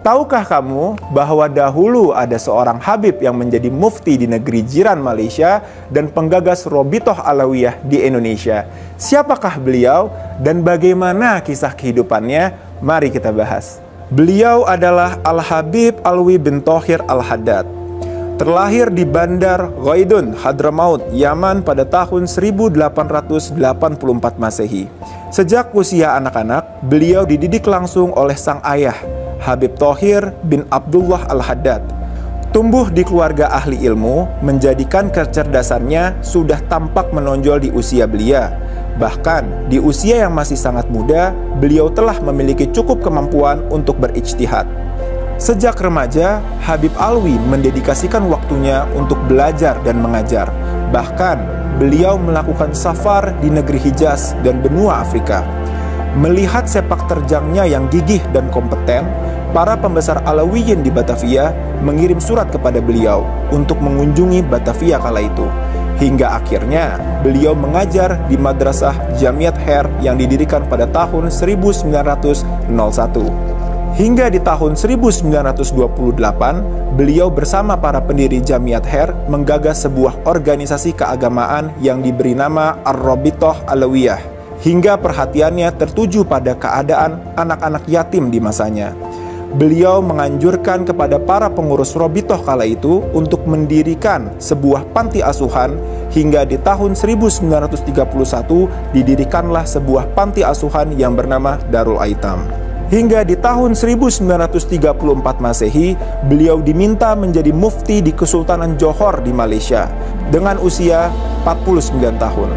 Tahukah kamu bahwa dahulu ada seorang Habib yang menjadi mufti di negeri jiran Malaysia dan penggagas Robitoh Alawiyah di Indonesia? Siapakah beliau dan bagaimana kisah kehidupannya? Mari kita bahas. Beliau adalah Al-Habib Alwi bin Thohir Al-Haddad. Terlahir di Bandar Ghaidun, Hadramaut, Yaman pada tahun 1884 Masehi. Sejak usia anak-anak, beliau dididik langsung oleh sang ayah, Habib Thohir bin Abdullah Al-Haddad. Tumbuh di keluarga ahli ilmu, menjadikan kecerdasannya sudah tampak menonjol di usia belia. Bahkan di usia yang masih sangat muda, beliau telah memiliki cukup kemampuan untuk berijtihad. Sejak remaja, Habib Alwi mendedikasikan waktunya untuk belajar dan mengajar. Bahkan, beliau melakukan safar di negeri Hijaz dan benua Afrika. Melihat sepak terjangnya yang gigih dan kompeten, para pembesar Alawiyin di Batavia mengirim surat kepada beliau untuk mengunjungi Batavia kala itu. Hingga akhirnya, beliau mengajar di Madrasah Jamiat Khair yang didirikan pada tahun 1901. Hingga di tahun 1928, beliau bersama para pendiri Jamiat Khair menggagas sebuah organisasi keagamaan yang diberi nama Ar-Robitoh Alawiyah. Hingga perhatiannya tertuju pada keadaan anak-anak yatim di masanya. Beliau menganjurkan kepada para pengurus Robitoh kala itu untuk mendirikan sebuah panti asuhan. Hingga di tahun 1931 didirikanlah sebuah panti asuhan yang bernama Darul Aitam. Hingga di tahun 1934 Masehi, beliau diminta menjadi mufti di Kesultanan Johor di Malaysia dengan usia 49 tahun.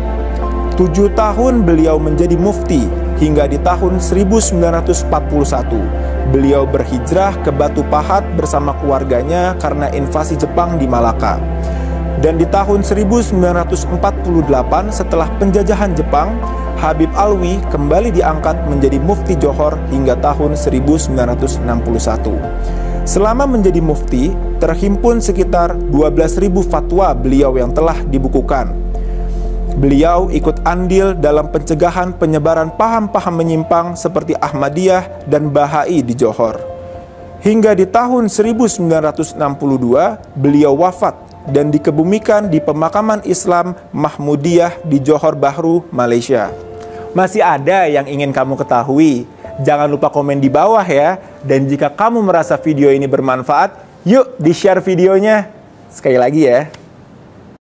7 tahun beliau menjadi mufti hingga di tahun 1941 beliau berhijrah ke Batu Pahat bersama keluarganya karena invasi Jepang di Malaka. Dan di tahun 1948 setelah penjajahan Jepang, Habib Alwi kembali diangkat menjadi mufti Johor hingga tahun 1961. Selama menjadi mufti, terhimpun sekitar 12.000 fatwa beliau yang telah dibukukan. Beliau ikut andil dalam pencegahan penyebaran paham-paham menyimpang seperti Ahmadiyah dan Bahai di Johor. Hingga di tahun 1962, beliau wafat dan dikebumikan di pemakaman Islam Mahmudiyah di Johor Bahru, Malaysia. Masih ada yang ingin kamu ketahui? Jangan lupa komen di bawah ya. Dan jika kamu merasa video ini bermanfaat, yuk di-share videonya. Sekali lagi ya.